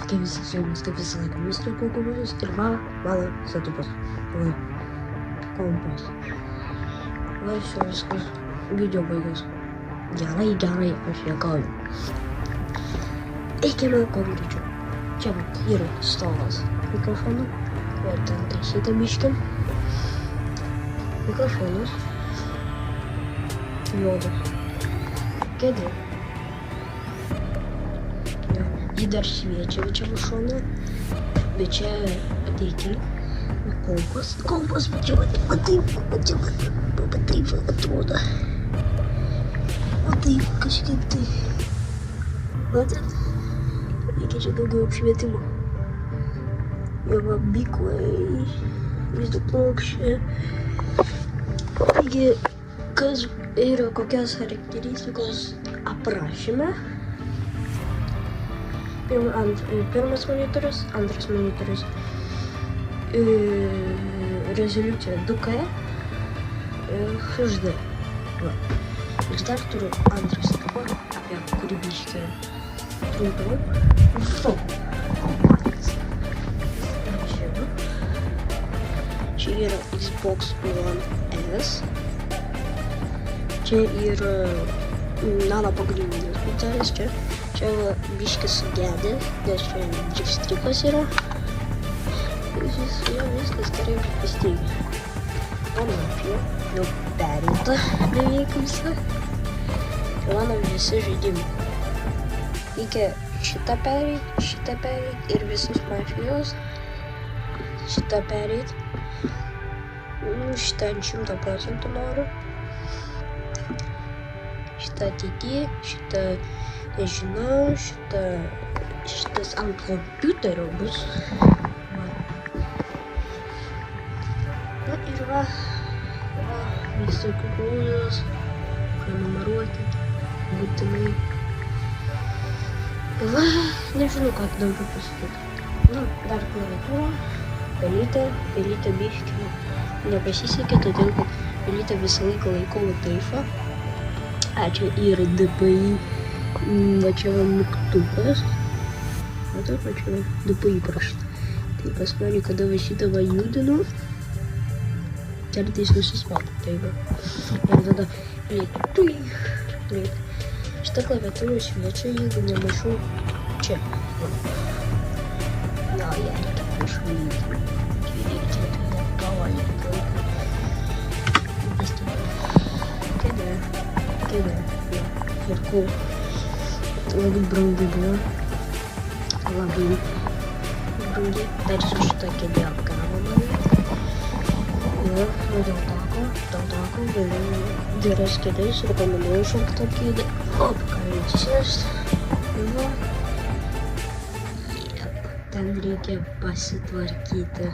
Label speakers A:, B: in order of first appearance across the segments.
A: kaip visą laiką mįslę konkursas ir mano setupas. Kompas. Va, čia viskas. Video baigęs. Gerai, aš juokauju. Eikime kuo greičiau. Čia yra stolas mikrofonų. Ir ten taisyti biškį. Mikrofonas. Juodas. Kėdė. Ji dar šviečia čia šone. Bet čia ateity. Kompas, bet čia va taip atrodo. O taip kažkaip tai. Matot? Reikia čia daugiau apšvietimo. Ir va biklai, vaizdo plokščia. Taigi, kas yra kokios charakteristikos aprašyme. Pirmas monitorius, antras monitorius. Rezoliucija 2K HD. Ir dar turiu antrą stepą, apie kurį biškį trumpiau. Čia yra Xbox One S. Čia yra nano pagrindinis pultelis. Čia biškis sugedė, nes čia džipstrikas yra. Viskas gerai įsteigė. Mano jau pereita beveik visą. Mano visi žaidimai. Reikia šitą pereit ir visus mafijos. Šitą pereit. Šitą 100% noriu. Šitą ateityje, šitą nežinau, šitas ant kompiuterio bus. Na ir va, visokių klausos, prenumeruoti, būtinai. Va, nežinau, ką daugiau pasakyti. Na, dar klaviatūra, pelytė biškį. Nepasisekė, todėl kad pelytę visą laiką laikau taifą. Čia yra DPI, va čia va mygtukas. Matot, va čia va DPI prašta. Tai pas mane, kada va šitą va judinu, kartais nusispaudžiu. Tai va. Ir tada reikia. Šitą klaviatūrą šviečia, jeigu nemaišau čia. Na, ją reikia pašvalyti. Čia reikia pavalyti laiką. Kėdė. Ir ko labai brangiai buvo. Labai brangiai. Dar su šitą kėdė apgavo mane. Ir dėl tako galiu geras kėdės, rekomenduoju šoktą kėdę. Ką reikia sėst. Ten reikia pasitvarkyti.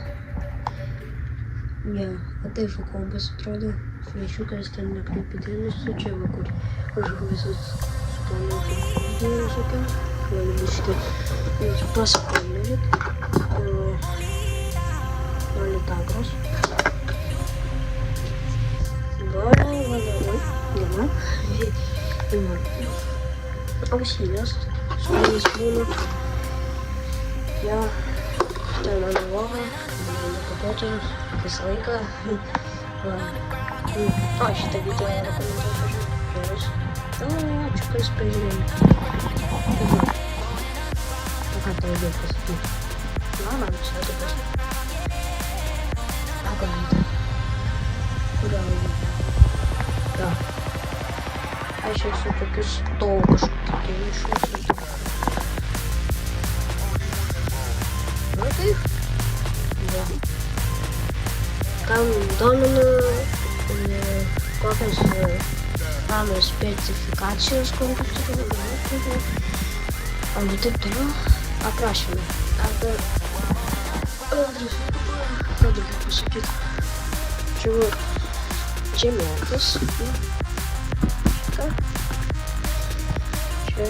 A: O taip kompas atrodo. Šviešiukas ten nekreipi dėmesio, čia va kur aš visus suplanuoti video visokiam. Gali biškį pasipalėrit. Monitagros. Ausinės. Spalės būna. Ten mano logo. Nepapočiams. Visą laiką. Šitą video rekomenduoju pažiūrėti. Ačiū, kas pažiūrėjom. Ką tau daugiau pasakyti? Man visai tai pasakyti. Galite. Gal. Aš esu tokius tol kažkokį iššūkį. Na taip. Kam domina kokios mano specifikacijos kompiuterio, arba taip toliau aprašyme. Arba kaip pasakyti. Čia žemėlapis. Čia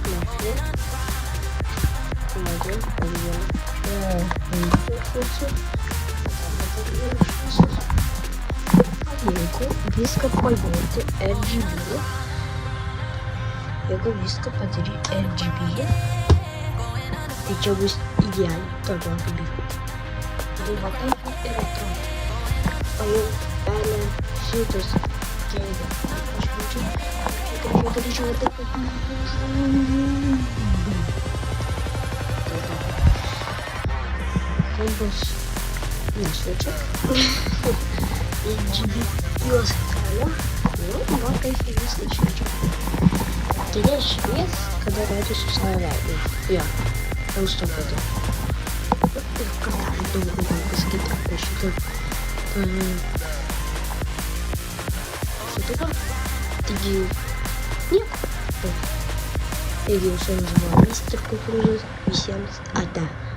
A: mafija. Jeigu viską padaryti RGB, ти чомусь ідеально. Так, вам побіг. Друга тайфа і ретро. Але, житос. Компас. Носочек. И GBPOS короля. Ну, два кайфовые носочек. Теряешь вес, когда радиус устраивает. Я. Там что это? В катале долго гонка скидка посчитал. Что такое? Иди. Нет. Иди, что называю. Мистер кукуруза. 80. А, да.